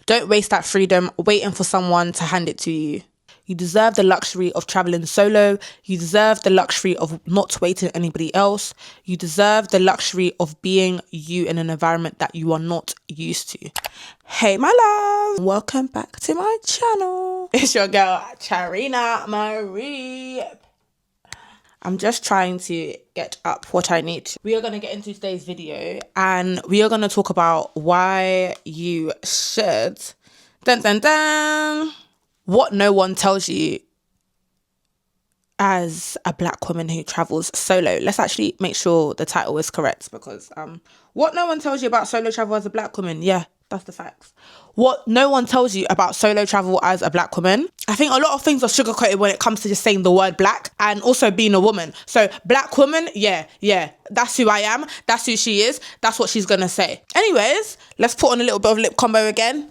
Don't waste that freedom waiting for someone to hand it to you. You deserve the luxury of traveling solo. You deserve the luxury of not waiting on anybody else. You deserve the luxury of being you in an environment that you are not used to. Hey, my love. Welcome back to my channel. It's your girl, Charina Marie. I'm just trying to get up what I need. We are going to get into today's video and we are going to talk about why you should... Dun, dun, dun. What no one tells you as a black woman who travels solo. Let's actually make sure the title is correct because what no one tells you about solo travel as a black woman. Yeah, that's the facts. What no one tells you about solo travel as a black woman. I think a lot of things are sugarcoated when it comes to just saying the word black and also being a woman. So black woman, yeah, that's who I am. That's who she is. That's what she's going to say. Anyways, let's put on a little bit of lip combo again.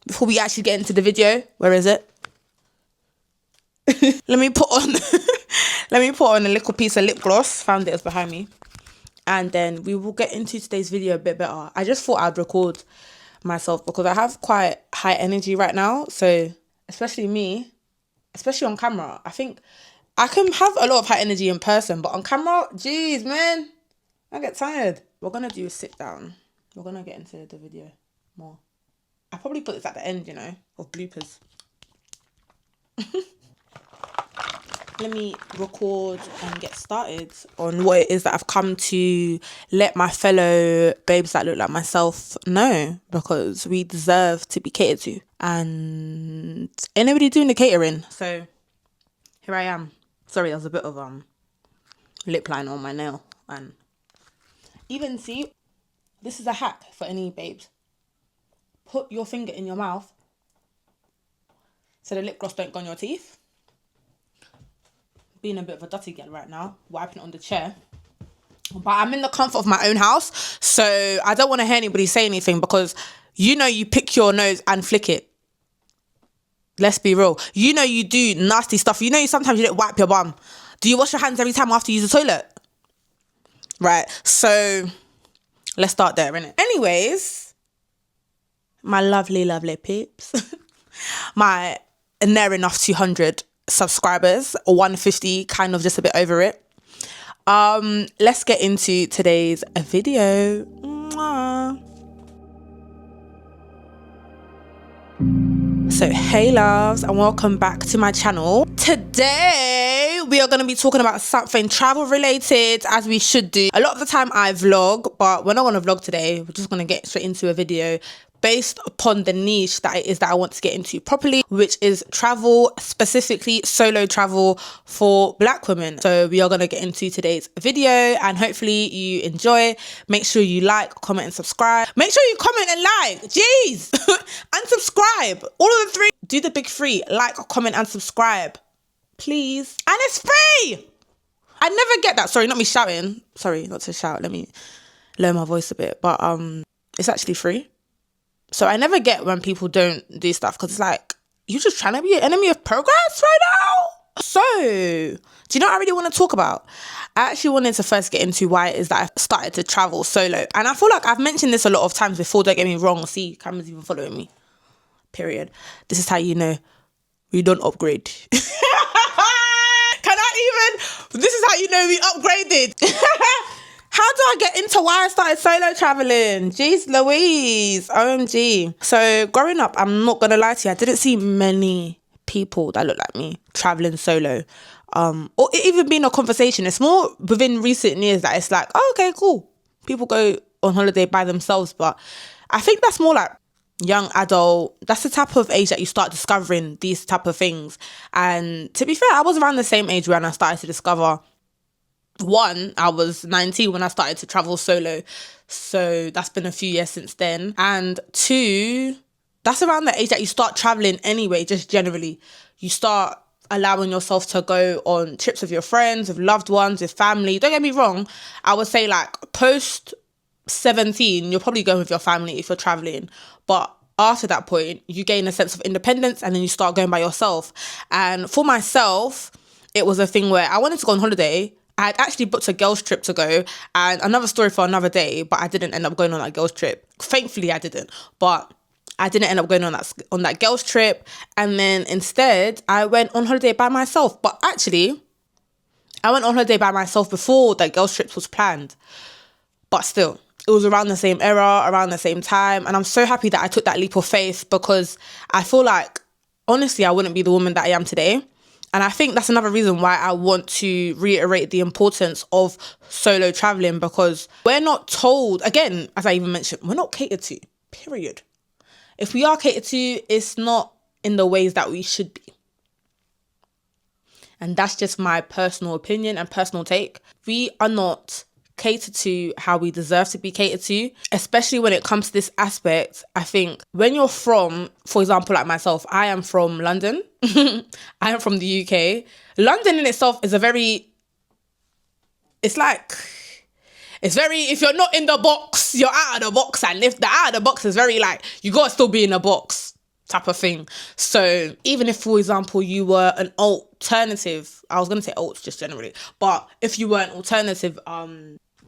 Before we actually get into the video, where is it? let me put on a little piece of lip gloss. Found it, was behind me. And then we will get into today's video a bit better. I just thought I'd record myself because I have quite high energy right now. So especially on camera, I think I can have a lot of high energy in person, but on camera, geez, man, I get tired. We're going to do a sit down. We're going to get into the video more. I probably put this at the end, you know, of bloopers. Let me record and get started on what it is that I've come to let my fellow babes that look like myself know, because we deserve to be catered to. And ain't nobody doing the catering. So here I am. Sorry, there's a bit of lip line on my nail. And even see, this is a hack for any babes. Put your finger in your mouth so the lip gloss don't go on your teeth. Being a bit of a dirty girl right now, wiping it on the chair. But I'm in the comfort of my own house, so I don't want to hear anybody say anything because you know you pick your nose and flick it. Let's be real. You know you do nasty stuff. You know sometimes you don't wipe your bum. Do you wash your hands every time after you use the toilet? Right, so let's start there, innit? Anyways... my lovely peeps, my near enough 200 subscribers, or 150, kind of just a bit over it. Let's get into today's video. Mwah. So hey loves, and welcome back to my channel. Today we are going to be talking about something travel related, as we should do. A lot of the time I vlog, but we're not going to vlog today. We're just going to get straight into a video based upon the niche that it is that I want to get into properly, which is travel, specifically solo travel for black women. So we are going to get into today's video and hopefully you enjoy. Make sure you like, comment and subscribe. Make sure you comment and like, jeez, and subscribe. All of the three. Do the big three: like, comment and subscribe, please. And it's free. I never get that. Sorry, not me shouting. Sorry, not to shout. Let me lower my voice a bit. But it's actually free. So I never get when people don't do stuff because it's like, you're just trying to be an enemy of progress right now? So, do you know what I really want to talk about? I actually wanted to first get into why it is that I started to travel solo. And I feel like I've mentioned this a lot of times before, don't get me wrong. See, camera's even following me. Period. This is how you know we don't upgrade. This is how you know we upgraded. How do I get into why I started solo traveling? Jeez Louise, OMG. So growing up, I'm not going to lie to you, I didn't see many people that look like me traveling solo. Or it even being a conversation. It's more within recent years that it's like, oh, okay, cool. People go on holiday by themselves. But I think that's more like young adult. That's the type of age that you start discovering these type of things. And to be fair, I was around the same age when I started to discover. One, I was 19 when I started to travel solo. So that's been a few years since then. And two, that's around the age that you start traveling anyway, just generally. You start allowing yourself to go on trips with your friends, with loved ones, with family. Don't get me wrong. I would say like post 17, you're probably going with your family if you're traveling. But after that point, you gain a sense of independence and then you start going by yourself. And for myself, it was a thing where I wanted to go on holiday. I had actually booked a girls' trip to go, and another story for another day, but I didn't end up going on that girls' trip. Thankfully, I didn't. But I didn't end up going on that girls trip. And then instead, I went on holiday by myself. But actually, I went on holiday by myself before that girls trip was planned. But still, it was around the same era, around the same time. And I'm so happy that I took that leap of faith, because I feel like, honestly, I wouldn't be the woman that I am today. And I think that's another reason why I want to reiterate the importance of solo traveling, because we're not told, again, as I even mentioned, we're not catered to, period. If we are catered to, it's not in the ways that we should be. And that's just my personal opinion and personal take. We are not catered to how we deserve to be catered to, especially when it comes to this aspect. I think when you're from, for example, like myself, I am from London. I am from the UK. London in itself is if you're not in the box, you're out of the box. And if the out of the box is very like, you gotta still be in a box type of thing. So even if, for example, you were an alternative, I was going to say alt just generally, but if you were an alternative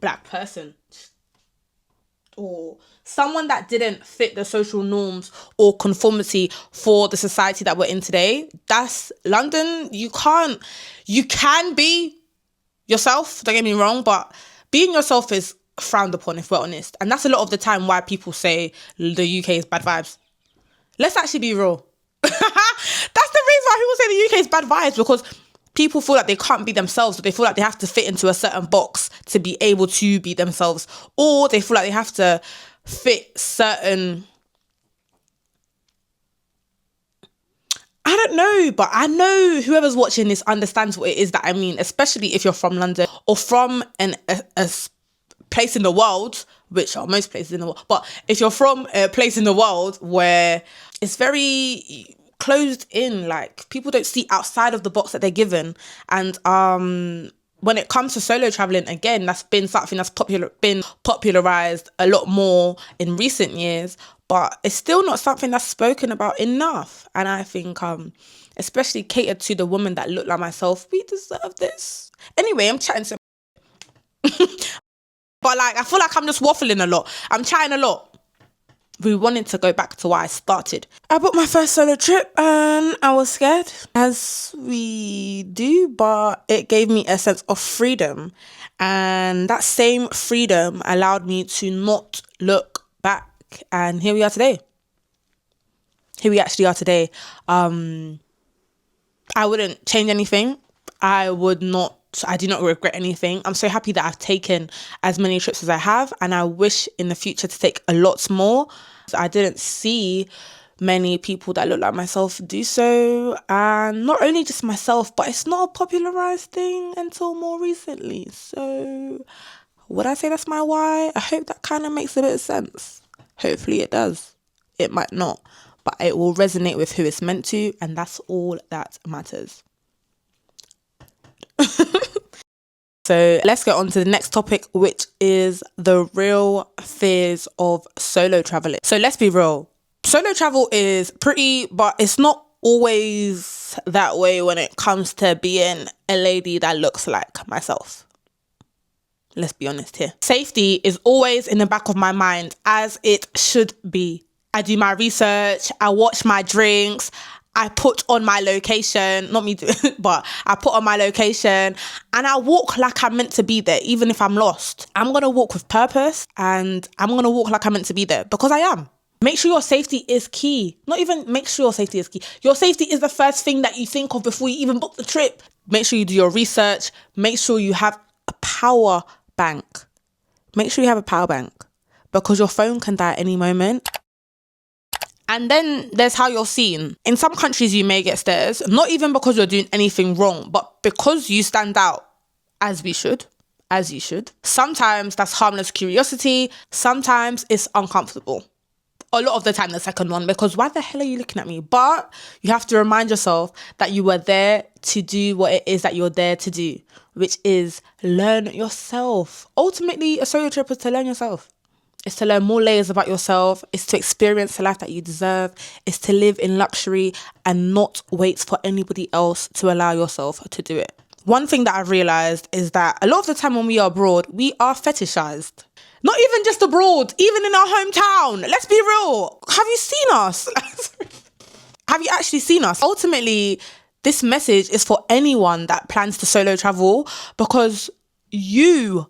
black person, or someone that didn't fit the social norms or conformity for the society that we're in today, that's London. You can be yourself, don't get me wrong, but being yourself is frowned upon, if we're honest. And that's a lot of the time why people say the UK is bad vibes. Let's actually be real. That's the reason why people say the UK is bad vibes, because people feel like they can't be themselves, or they feel like they have to fit into a certain box to be able to be themselves, or they feel like they have to fit certain... I don't know, but I know whoever's watching this understands what it is that I mean, especially if you're from London or from a place in the world, which are most places in the world, but if you're from a place in the world where it's very closed in, like people don't see outside of the box that they're given. And when it comes to solo traveling, again, that's been something that's been popularized a lot more in recent years, but it's still not something that's spoken about enough. And I think especially catered to the women that look like myself, we deserve this. Anyway, I'm chatting so but like, I feel like I'm just waffling a lot. I'm chatting a lot. We wanted to go back to why I started. I booked my first solo trip and I was scared, as we do, but it gave me a sense of freedom. And that same freedom allowed me to not look back. And here we are today. Here we actually are today. I wouldn't change anything. I do not regret anything. I'm so happy that I've taken as many trips as I have, and I wish in the future to take a lot more. I didn't see many people that look like myself do so, and not only just myself, but it's not a popularized thing until more recently. So would I say that's my why? I hope that kind of makes a bit of sense. Hopefully it does. It might not, but it will resonate with who it's meant to, and that's all that matters. So let's get on to the next topic, which is the real fears of solo traveling. So let's be real. Solo travel is pretty, but it's not always that way when it comes to being a lady that looks like myself. Let's be honest here. Safety is always in the back of my mind, as it should be. I do my research, I watch my drinks, I put on my location, not me, but I put on my location and I walk like I'm meant to be there, even if I'm lost. I'm going to walk with purpose and I'm going to walk like I'm meant to be there, because I am. Make sure your safety is key. Not even make sure your safety is key. Your safety is the first thing that you think of before you even book the trip. Make sure you do your research. Make sure you have a power bank. Make sure you have a power bank, because your phone can die at any moment. And then there's how you're seen. In some countries, you may get stares, not even because you're doing anything wrong, but because you stand out, as you should. Sometimes that's harmless curiosity. Sometimes it's uncomfortable. A lot of the time, the second one, because why the hell are you looking at me? But you have to remind yourself that you were there to do what it is that you're there to do, which is learn yourself. Ultimately, a solo trip is to learn yourself. It's to learn more layers about yourself. It's to experience the life that you deserve. It's to live in luxury and not wait for anybody else to allow yourself to do it. One thing that I've realized is that a lot of the time when we are abroad, we are fetishized. Not even just abroad, even in our hometown. Let's be real. Have you seen us? Have you actually seen us? Ultimately, this message is for anyone that plans to solo travel, because you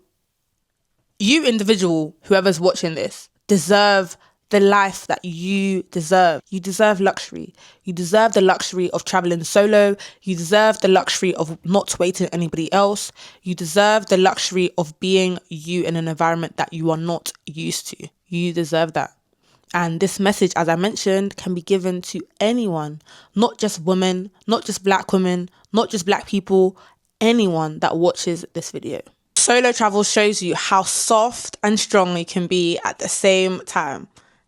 individual, whoever's watching this, deserve the life that you deserve. You deserve luxury. You deserve the luxury of traveling solo. You deserve the luxury of not waiting for anybody else. You deserve the luxury of being you in an environment that you are not used to. You deserve that. And this message, as I mentioned, can be given to anyone, not just women, not just black women, not just black people, anyone that watches this video. Solo travel shows you how soft and strong you can be at the same time.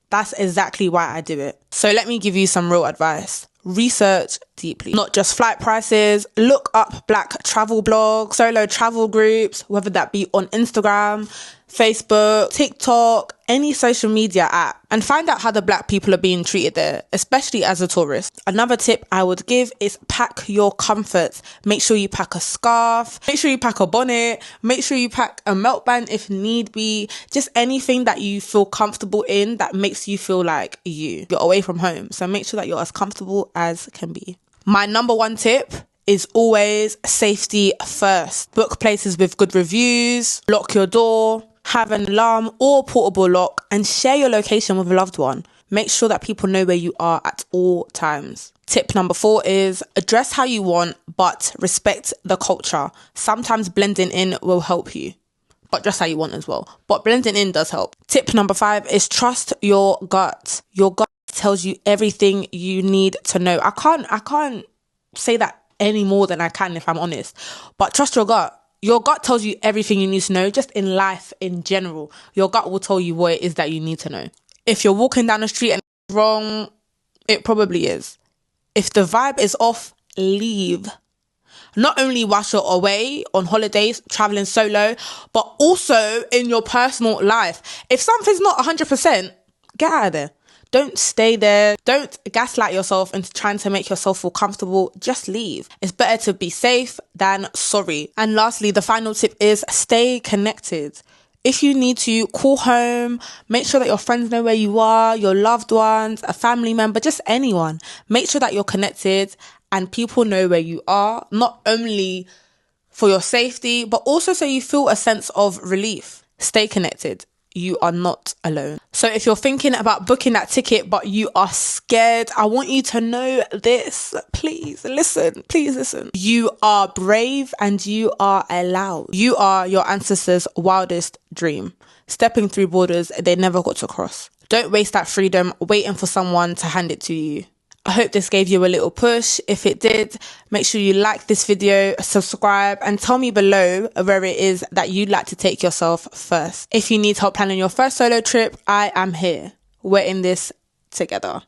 That's exactly why I do it. So let me give you some real advice. Research deeply, not just flight prices. Look up black travel blogs, solo travel groups, whether that be on Instagram, Facebook, TikTok, any social media app, and find out how the black people are being treated there, especially as a tourist. Another tip I would give is pack your comforts. Make sure you pack a scarf, make sure you pack a bonnet, make sure you pack a melt band if need be, just anything that you feel comfortable in that makes you feel like you're away from home. So make sure that you're as comfortable as can be. My number one tip is always safety first. Book places with good reviews, lock your door, have an alarm or portable lock, and share your location with a loved one. Make sure that people know where you are at all times. Tip number 4 is dress how you want, but respect the culture. Sometimes blending in will help you, but dress how you want as well. But blending in does help. Tip number 5 is trust your gut. Your gut tells you everything you need to know. I can't say that any more than I can if I'm honest, but trust your gut. Your gut tells you everything you need to know, just in life in general. Your gut will tell you what it is that you need to know. If you're walking down the street and it's wrong, it probably is. If the vibe is off, leave. Not only whilst you're away on holidays, traveling solo, but also in your personal life. If something's not 100%, get out of there. Don't stay there. Don't gaslight yourself into trying to make yourself feel comfortable. Just leave. It's better to be safe than sorry. And lastly, the final tip is stay connected. If you need to, call home. Make sure that your friends know where you are, your loved ones, a family member, just anyone. Make sure that you're connected and people know where you are, not only for your safety, but also so you feel a sense of relief. Stay connected. You are not alone. So if you're thinking about booking that ticket, but you are scared, I want you to know this. Please listen. You are brave and you are allowed. You are your ancestors' wildest dream. Stepping through borders they never got to cross. Don't waste that freedom waiting for someone to hand it to you. I hope this gave you a little push. If it did, make sure you like this video, subscribe, and tell me below where it is that you'd like to take yourself first. If you need help planning your first solo trip, I am here. We're in this together.